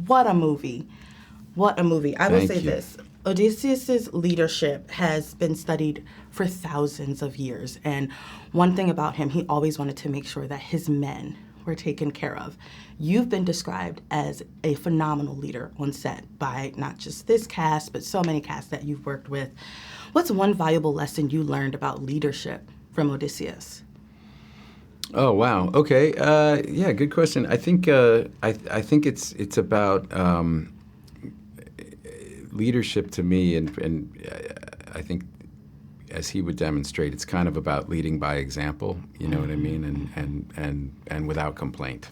what a movie. What a movie. I will Thank say you. this. Odysseus's leadership has been studied for thousands of years. And one thing about him, he always wanted to make sure that his men were taken care of. You've been described as a phenomenal leader on set by not just this cast, but so many casts that you've worked with. What's one valuable lesson you learned about leadership from Odysseus? Oh wow. Okay. Yeah. Good question. I think I think it's about leadership to me, and I think as he would demonstrate, it's kind of about leading by example. You know what I mean, and without complaint.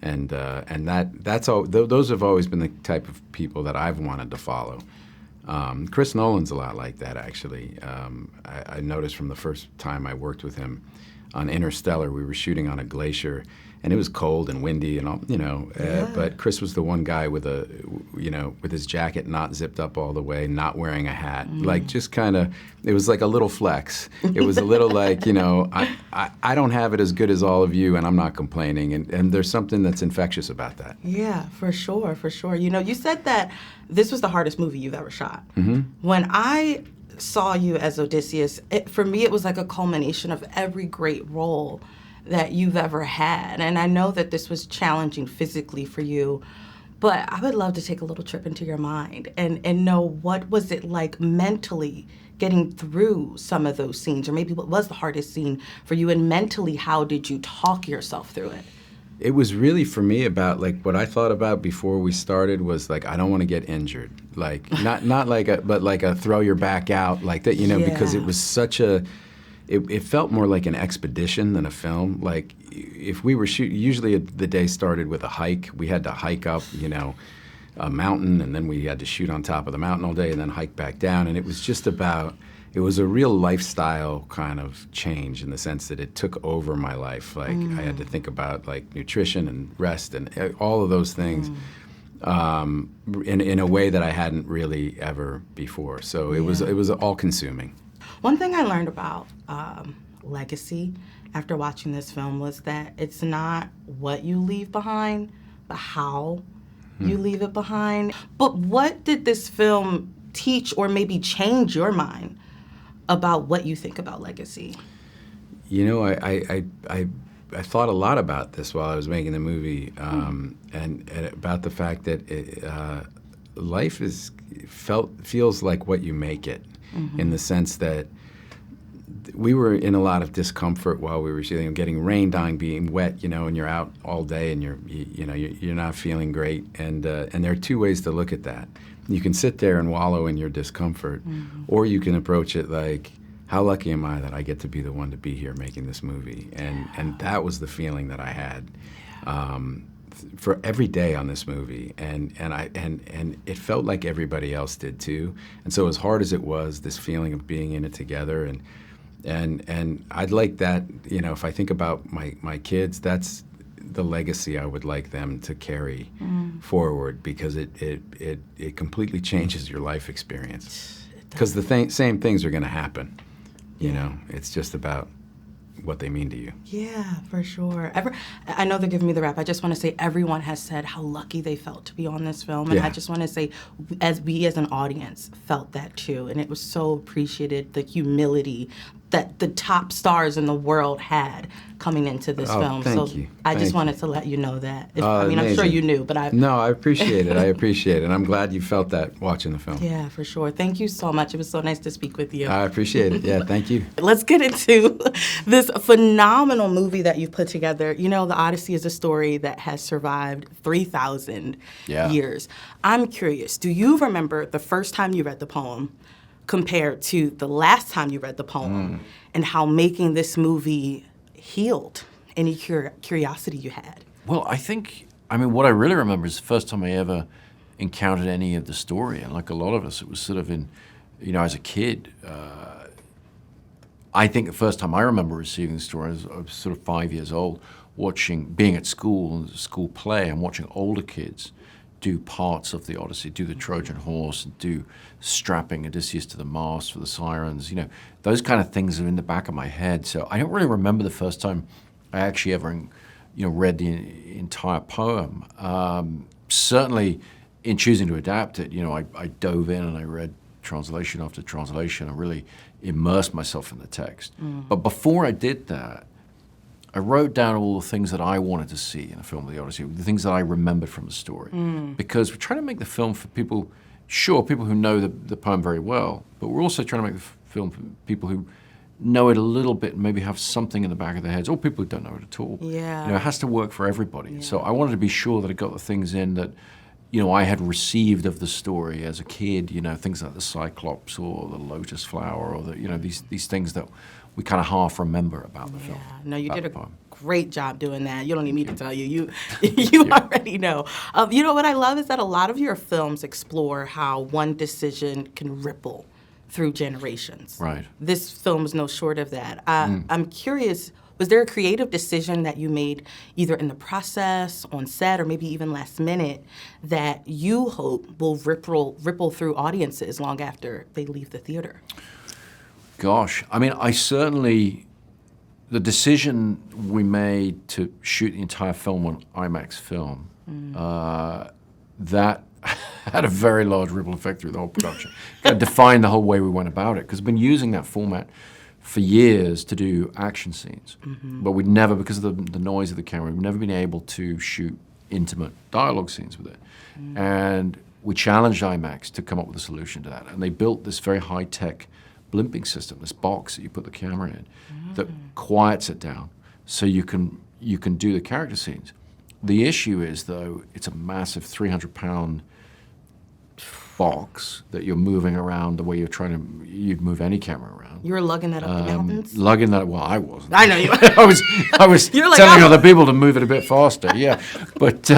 And that's all. Those have always been the type of people that I've wanted to follow. Chris Nolan's a lot like that, actually. I noticed from the first time I worked with him on Interstellar, we were shooting on a glacier, and it was cold and windy, and all, but Chris was the one guy with with his jacket not zipped up all the way, not wearing a hat, like just kind of. It was like a little flex. It was a little like, I don't have it as good as all of you, and I'm not complaining, and there's something that's infectious about that. Yeah, for sure, for sure. You said that this was the hardest movie you've ever shot. Mm-hmm. When I saw you as Odysseus, for me it was like a culmination of every great role that you've ever had. And I know that this was challenging physically for you, but I would love to take a little trip into your mind and know what was it like mentally getting through some of those scenes, or maybe what was the hardest scene for you, and mentally how did you talk yourself through it? It was really for me about like what I thought about before we started was like I don't want to get injured, like not like but like a throw your back out like that, because it was such a. It felt more like an expedition than a film. Like if we were shooting, usually the day started with a hike. We had to hike up, a mountain, and then we had to shoot on top of the mountain all day and then hike back down. And it was just about. It was a real lifestyle kind of change in the sense that it took over my life. Like I had to think about like nutrition and rest and all of those things in a way that I hadn't really ever before. So it was all consuming. One thing I learned about legacy after watching this film was that it's not what you leave behind, but how you leave it behind. But what did this film teach or maybe change your mind about what you think about legacy? I thought a lot about this while I was making the movie, and about the fact that life feels like what you make it, in the sense that we were in a lot of discomfort while we were shooting, getting rained on, being wet, and you're out all day and you're not feeling great, and there are two ways to look at that. You can sit there and wallow in your discomfort, or you can approach it like, how lucky am I that I get to be the one to be here making this movie? And that was the feeling that I had for every day on this movie, and it felt like everybody else did too. And so as hard as it was, this feeling of being in it together, and I'd like that. If I think about my kids, that's the legacy I would like them to carry forward, because it completely changes your life experience. Because the same things are going to happen. It's just about what they mean to you. Yeah, for sure. I know they're giving me the rap. I just want to say everyone has said how lucky they felt to be on this film. And I just want to say, as an audience felt that too. And it was so appreciated, the humility that the top stars in the world had coming into this film. Thank you. I just wanted to let you know that. I'm sure you knew, but No, I appreciate it. I appreciate it. I'm glad you felt that watching the film. Yeah, for sure. Thank you so much. It was so nice to speak with you. I appreciate it. Yeah, thank you. Let's get into this phenomenal movie that you've put together. The Odyssey is a story that has survived 3,000 years. I'm curious, do you remember the first time you read the poem compared to the last time you read the poem, and how making this movie healed any curiosity you had? Well, what I really remember is the first time I ever encountered any of the story. And like a lot of us, it was sort of as a kid. I think the first time I remember receiving the story, I was sort of 5 years old, being at school play, and watching older kids do parts of the Odyssey, do the Trojan horse, and do strapping Odysseus to the mast for the sirens. Those kind of things are in the back of my head. So I don't really remember the first time I actually ever, read the entire poem. certainly in choosing to adapt it, I dove in and I read translation after translation and really immersed myself in the text. But before I did that, I wrote down all the things that I wanted to see in a film of the Odyssey, the things that I remembered from the story. Because we're trying to make the film for people, people who know the poem very well, but we're also trying to make the film for people who know it a little bit and maybe have something in the back of their heads, or people who don't know it at all. Yeah. It has to work for everybody. So I wanted to be sure that I got the things in that I had received of the story as a kid, things like the Cyclops or the Lotus Flower or these things that we kind of half remember about the film. No, you did a poem. great job doing that. You don't need me to tell you. You already know. What I love is that a lot of your films explore how one decision can ripple through generations. Right. This film is no short of that. I'm curious, was there a creative decision that you made either in the process, on set, or maybe even last minute that you hope will ripple through audiences long after they leave the theater? Gosh, I mean, the decision we made to shoot the entire film on IMAX film, that had a very large ripple effect through the whole production. It defined the whole way we went about it, because we've been using that format for years to do action scenes. But we'd never, because of the noise of the camera, we've never been able to shoot intimate dialogue scenes with it. And we challenged IMAX to come up with a solution to that. And they built this very high-tech blimping system, this box that you put the camera in, that quiets it down so you can do the character scenes. The issue is, though, it's a massive 300-pound box that you're moving around the way you'd move any camera around. You were lugging that up the mountains? Lugging that, well, I wasn't. I know you. I was You're like, telling other people to move it a bit faster, yeah. But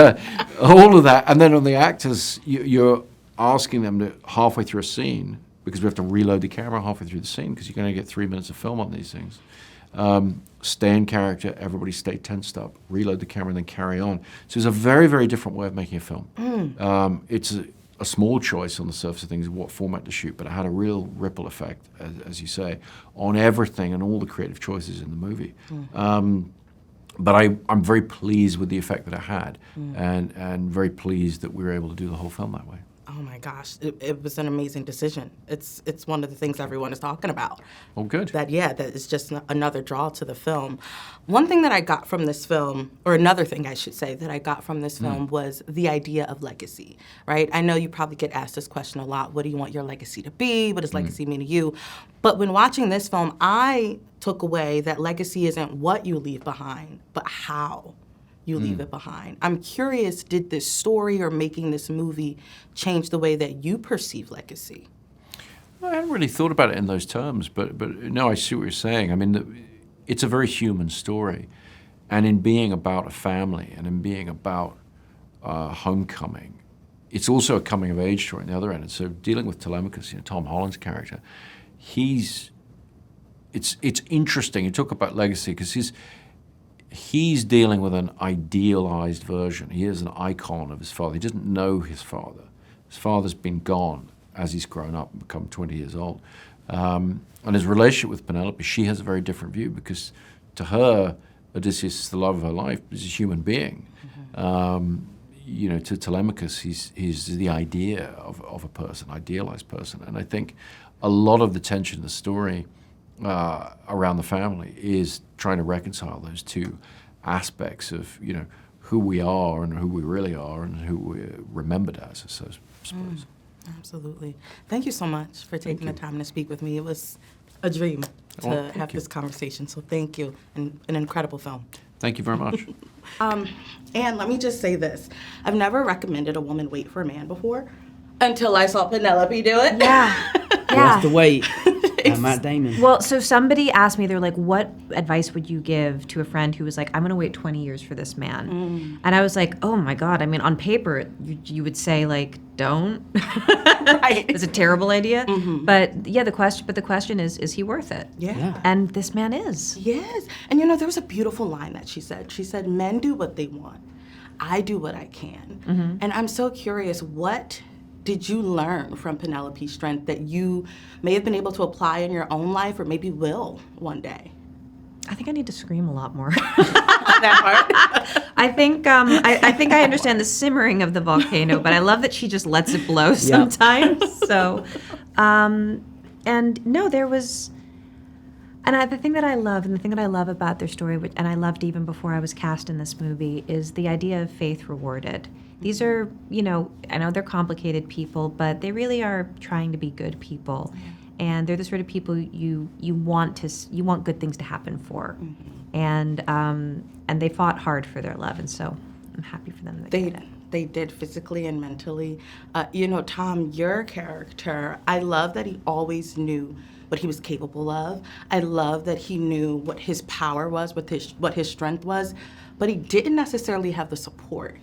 all of that, and then on the actors, you're asking them to, halfway through a scene, because we have to reload the camera halfway through the scene, because you're going to get 3 minutes of film on these things. Stay in character, everybody stay tensed up, reload the camera, and then carry on. So it's a very, very different way of making a film. It's a small choice on the surface of things, what format to shoot, but it had a real ripple effect, as you say, on everything and all the creative choices in the movie. But I'm very pleased with the effect that it had, and very pleased that we were able to do the whole film that way. Oh my gosh, it was an amazing decision. It's one of the things everyone is talking about. Oh, good. That is just another draw to the film. One thing that I got from this film, or another thing I should say that I got from this film was the idea of legacy, right? I know you probably get asked this question a lot. What do you want your legacy to be? What does legacy mean to you? But when watching this film, I took away that legacy isn't what you leave behind, but how you leave it behind. I'm curious, did this story or making this movie change the way that you perceive legacy? I hadn't really thought about it in those terms, but no, I see what you're saying. I mean, it's a very human story. And in being about a family and in being about homecoming, it's also a coming-of-age story on the other end. And so dealing with Telemachus, Tom Holland's character, it's interesting. You talk about legacy because he's dealing with an idealized version. He is an icon of his father. He doesn't know his father. His father's been gone as he's grown up and become 20 years old. And his relationship with Penelope, she has a very different view because to her, Odysseus is the love of her life. He's a human being. To Telemachus, he's the idea of a person, idealized person. And I think a lot of the tension in the story around the family is trying to reconcile those two aspects of who we are and who we really are and who we're remembered as, I suppose. Absolutely. Thank you so much for taking the time to speak with me. It was a dream to have this conversation, so thank you. And an incredible film. Thank you very much. And let me just say this. I've never recommended a woman wait for a man before until I saw Penelope do it. Yeah. What's the wait? Matt Damon. Well, so somebody asked me, they're like, what advice would you give to a friend who was like, I'm going to wait 20 years for this man? And I was like, oh my God. I mean, on paper, you would say like, don't. Right. It's a terrible idea. But yeah, the question is he worth it? Yeah. And this man is. Yes. And there was a beautiful line that she said. She said, men do what they want. I do what I can. And I'm so curious, what did you learn from Penelope's strength that you may have been able to apply in your own life or maybe will one day? I think I need to scream a lot more. that part. I think I understand the simmering of the volcano, but I love that she just lets it blow sometimes. So, and no, there was, the thing that I love, and the thing that I love about their story, and I loved even before I was cast in this movie, is the idea of faith rewarded. These are, I know they're complicated people, but they really are trying to be good people. Yeah. And they're the sort of people you want good things to happen for. Mm-hmm. And they fought hard for their love, and so I'm happy for them. They did physically and mentally. Tom, your character, I love that he always knew what he was capable of. I love that he knew what his power was, what his strength was, but he didn't necessarily have the support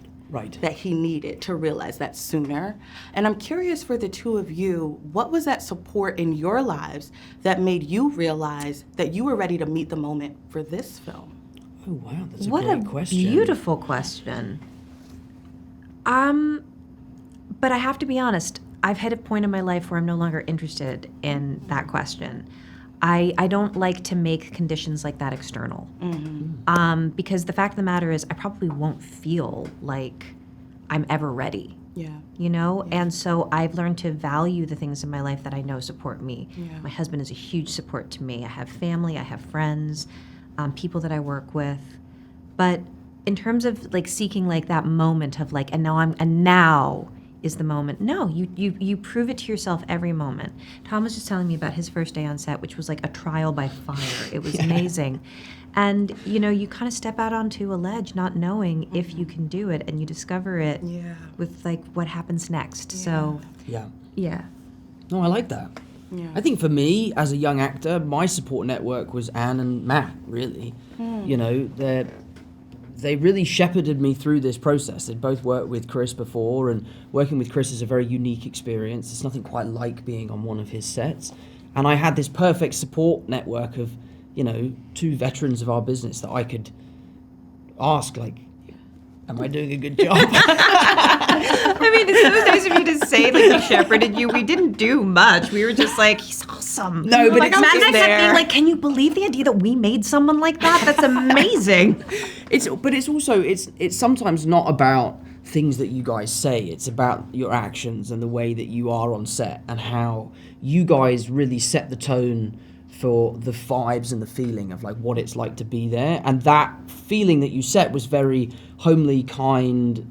that he needed to realize that sooner. And I'm curious for the two of you, what was that support in your lives that made you realize that you were ready to meet the moment for this film? Oh, wow, that's a great question. What a beautiful question. But I have to be honest, I've hit a point in my life where I'm no longer interested in that question. I don't like to make conditions like that external. Mm-hmm. Because the fact of the matter is I probably won't feel like I'm ever ready. Yeah. And so I've learned to value the things in my life that I know support me. Yeah. My husband is a huge support to me. I have family, I have friends, people that I work with. But in terms of like seeking like that moment of like, and now is the moment. No, you prove it to yourself every moment. Tom was just telling me about his first day on set, which was like a trial by fire. It was amazing. And, you kind of step out onto a ledge not knowing if you can do it, and you discover it with like what happens next. Yeah. So, yeah. No, I like that. Yeah. I think for me, as a young actor, my support network was Anne and Matt, really. They really shepherded me through this process. They'd both worked with Chris before, and working with Chris is a very unique experience. It's nothing quite like being on one of his sets. And I had this perfect support network of, two veterans of our business that I could ask, like, am I doing a good job? I mean, it's so nice of you to say, like, we shepherded you. We didn't do much. We were just like, he's awesome. No, but like, Matt and I kept being like, can you believe the idea that we made someone like that? That's amazing. It's sometimes not about things that you guys say. It's about your actions and the way that you are on set and how you guys really set the tone for the vibes and the feeling of like what it's like to be there. And that feeling that you set was very homely, kind,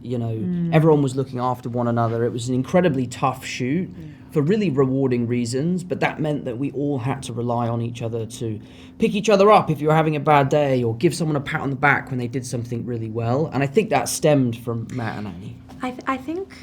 everyone was looking after one another. It was an incredibly tough shoot for really rewarding reasons, but that meant that we all had to rely on each other to pick each other up if you were having a bad day, or give someone a pat on the back when they did something really well. And I think that stemmed from Matt and Annie. I think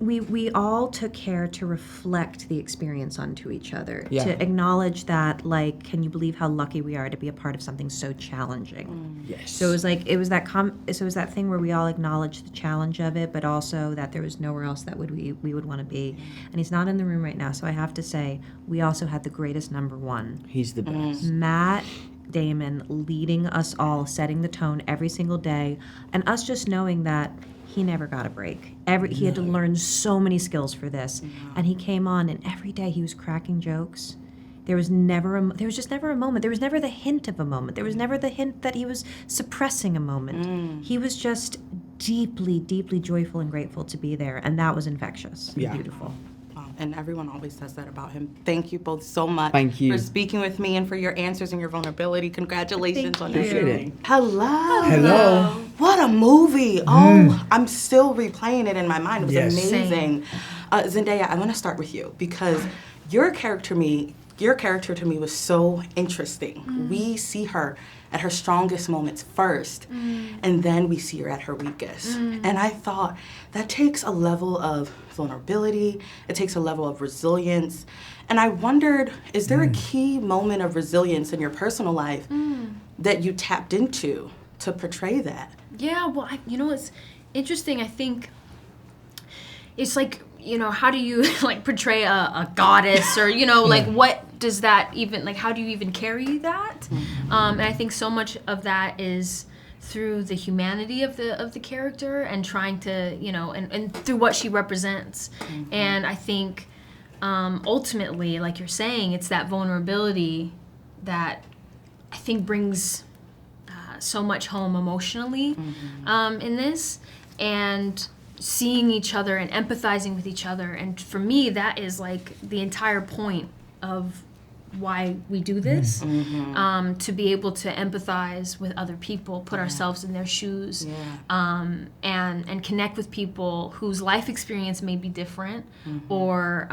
we all took care to reflect the experience onto each other, to acknowledge that, like, can you believe how lucky we are to be a part of something so challenging? Yes. So it was that thing where we all acknowledged the challenge of it, but also that there was nowhere else that we would want to be. And he's not in the room right now, so I have to say we also had the greatest number one. He's the best. Matt Damon leading us all, setting the tone every single day, and us just knowing that he never got a break. He had to learn so many skills for this, and he came on, and every day he was cracking jokes. There was just never a moment. There was never the hint of a moment. There was never the hint that he was suppressing a moment. He was just deeply, deeply joyful and grateful to be there, and that was infectious and beautiful. And everyone always says that about him. Thank you both so much for speaking with me and for your answers and your vulnerability. Congratulations on your shooting. Hello. What a movie. Oh, I'm still replaying it in my mind. It was amazing. Zendaya, I want to start with you because your character to me was so interesting. We see her at her strongest moments first, and then we see her at her weakest. And I thought that takes a level of vulnerability, it takes a level of resilience. And I wondered, is there a key moment of resilience in your personal life that you tapped into to portray that? Yeah, well, it's interesting. I think it's like, how do you like portray a goddess or, like what does that even, like how do you even carry that? And I think so much of that is through the humanity of the character and trying to, and through what she represents. And I think ultimately, like you're saying, it's that vulnerability that I think brings so much home emotionally in this, and seeing each other and empathizing with each other. And for me, that is like the entire point of why we do this, to be able to empathize with other people, put ourselves in their shoes, and connect with people whose life experience may be different, or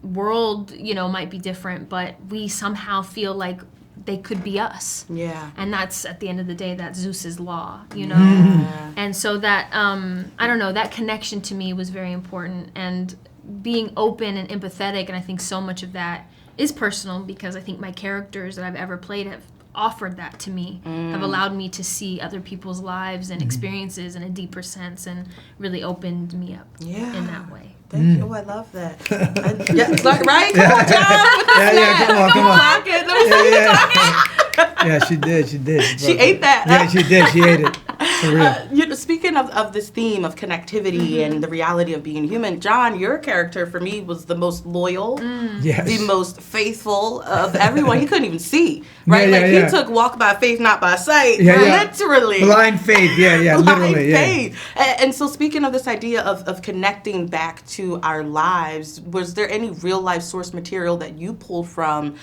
world, might be different, but we somehow feel like they could be us. Yeah. And that's, at the end of the day, that's Zeus's law, And so that, I don't know, that connection to me was very important, and being open and empathetic, and I think so much of that is personal, because I think my characters that I've ever played have offered that to me, have allowed me to see other people's lives and experiences in a deeper sense, and really opened me up in that way. Thank you. Oh, I love that. Right? Come on, John. Come on. Yeah, she did. She ate that. Yeah, she did. She ate it. For real. Speaking of this theme of connectivity and the reality of being human, John, your character for me was the most loyal, the most faithful of everyone. He couldn't even see, right? He took walk by faith, not by sight, literally. Blind faith, literally. Faith. And so speaking of this idea of connecting back to our lives, was there any real life source material that you pulled from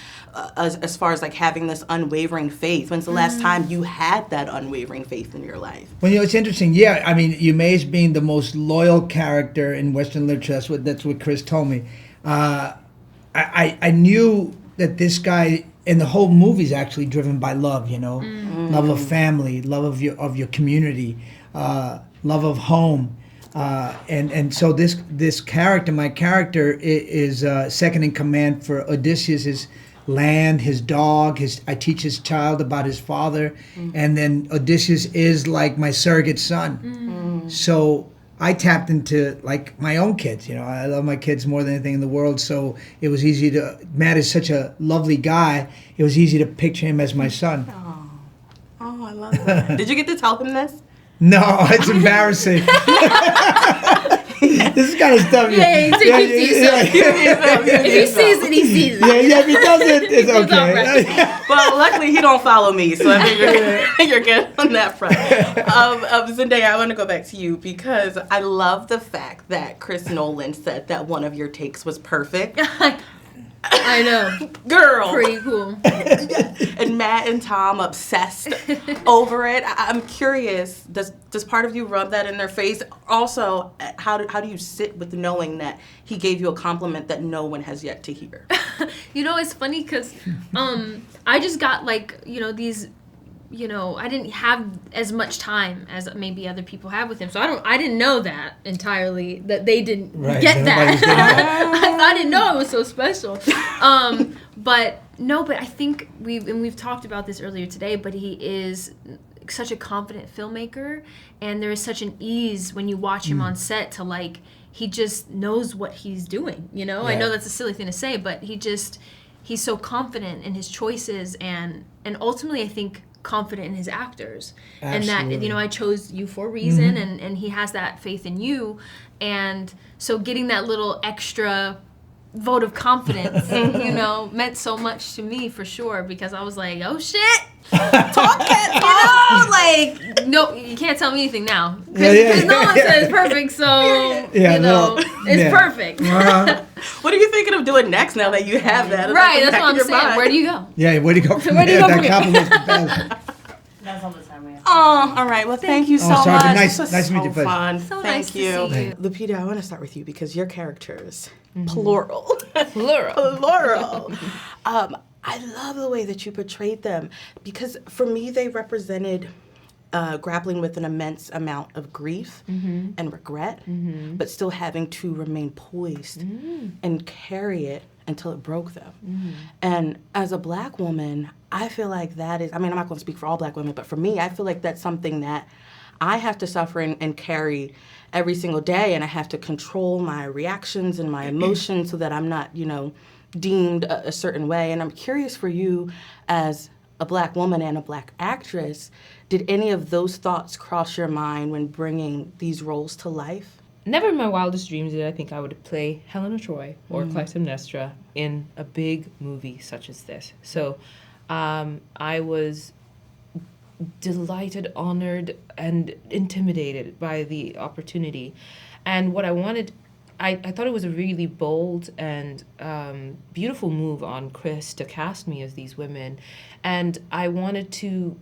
as far as like having this unwavering faith? When's the last time you had that unwavering faith in your life? Well, it's interesting. Yeah, I mean, Himesh being the most loyal character in Western literature, that's what Chris told me. I knew that this guy, and the whole movie's actually driven by love, love of family, love of your community, love of home. And so this character, my character, is second in command for Odysseus, his land, his dog. I teach his child about his father, and then Odysseus is like my surrogate son. So I tapped into like my own kids. I love my kids more than anything in the world. So it was easy to. Matt is such a lovely guy. It was easy to picture him as my son. Oh, I love that. Did you get to tell him this? No, it's embarrassing. This kind of stuff. If he sees it, he sees it. If he doesn't, it's okay. Right. Well, luckily he don't follow me, so I think you're good on that front. Zendaya, I want to go back to you because I love the fact that Chris Nolan said that one of your takes was perfect. I know. Girl. Pretty cool. And Matt and Tom obsessed over it. I'm curious, does part of you rub that in their face? Also, how do you sit with knowing that he gave you a compliment that no one has yet to hear? It's funny because I just got these, I didn't have as much time as maybe other people have with him. So I didn't know that entirely, that they didn't get that. I didn't know it was so special. But I think we've talked about this earlier today, but he is such a confident filmmaker, and there is such an ease when you watch him on set to he just knows what he's doing, I know that's a silly thing to say, but he's so confident in his choices, and ultimately I think confident in his actors. Absolutely. And that I chose you for a reason, and he has that faith in you, and so getting that little extra vote of confidence meant so much to me, for sure, because I was like, oh shit, talk it, no, you can't tell me anything now, because no one says perfect, so it's perfect. What are you thinking of doing next now that you have that? Right, that's what I'm saying. Where do you go? Yeah, where do you go from there? That compliments the best. That's all the time we have. Oh, all right. Well, thank you so much. Nice This was to meet you. so fun. So thank nice to you. see you. Lupita, I want to start with you because your characters, plural. Plural. I love the way that you portrayed them because for me they represented grappling with an immense amount of grief and regret, but still having to remain poised and carry it until it broke them. And as a Black woman, I feel like that is, I'm not going to speak for all Black women, but for me, I feel like that's something that I have to suffer and carry every single day, and I have to control my reactions and my emotions so that I'm not, deemed a certain way. And I'm curious for you as a Black woman and a Black actress, did any of those thoughts cross your mind when bringing these roles to life? Never in my wildest dreams did I think I would play Helena Troy or Clytemnestra in a big movie such as this. So I was delighted, honored, and intimidated by the opportunity. And what I wanted, I thought it was a really bold and beautiful move on Chris to cast me as these women, and I wanted to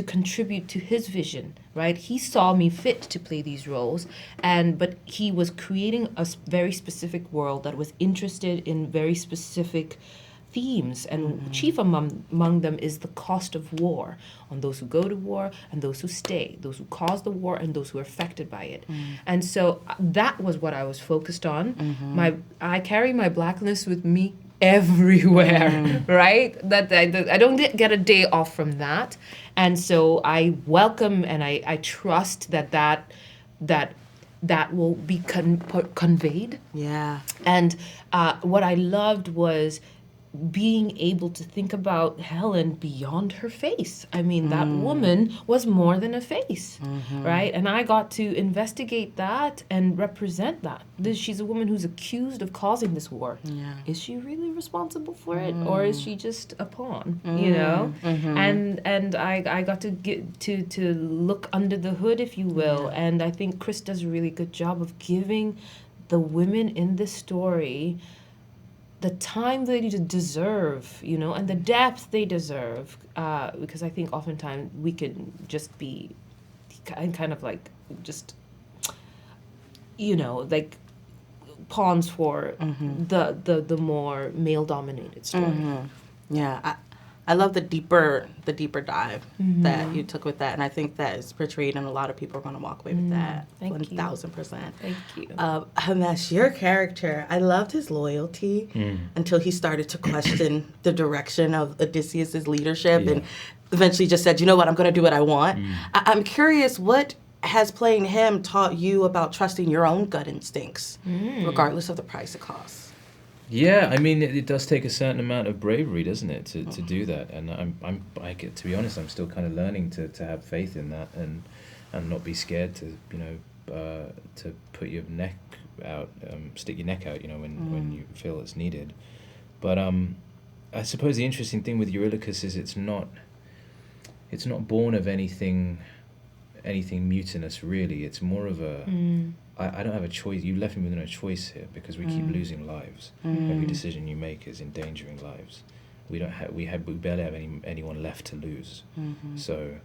contribute to his vision. Right, he saw me fit to play these roles, but he was creating a very specific world that was interested in very specific themes, and chief among them is the cost of war, on those who go to war and those who stay, those who cause the war and those who are affected by it. And so that was what I was focused on. I carry my blackness with me everywhere, right? That I don't get a day off from that, and so I welcome and I trust that will be conveyed. Yeah. And what I loved was being able to think about Helen beyond her face. I mean, that woman was more than a face, right? And I got to investigate that and represent that. She's a woman who's accused of causing this war. Yeah. Is she really responsible for it, or is she just a pawn? You know, and I got to get to look under the hood, if you will. And I think Chris does a really good job of giving the women in this story the time they deserve, you know, and the depth they deserve, because I think oftentimes we can just be kind of like just, you know, like pawns for the more male-dominated story. Yeah, I love the deeper dive that you took with that, and I think that is portrayed, and a lot of people are going to walk away with that. Thank you. 1,000%. Thank you. Himesh, your character, I loved his loyalty until he started to question the direction of Odysseus's leadership, and eventually just said, you know what, I'm going to do what I want. I'm curious, what has playing him taught you about trusting your own gut instincts, regardless of the price it costs? Yeah, I mean, it does take a certain amount of bravery, doesn't it, to do that? And to be honest, I'm still kind of learning to have faith in that and not be scared to, you know, to put your neck out, stick your neck out, you know, when you feel it's needed. But I suppose the interesting thing with Eurylochus is it's not born of anything mutinous, really. It's more of a I don't have a choice. You left me with no choice here because we keep losing lives. Every decision you make is endangering lives. We barely have anyone left to lose. So,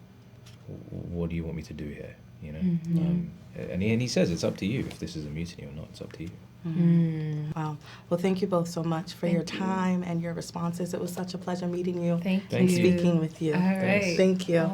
what do you want me to do here? You know, and he says it's up to you if this is a mutiny or not. It's up to you. Wow. Well, thank you both so much for your time and your responses. It was such a pleasure meeting you Thank and you. speaking with you. All right. Thank you.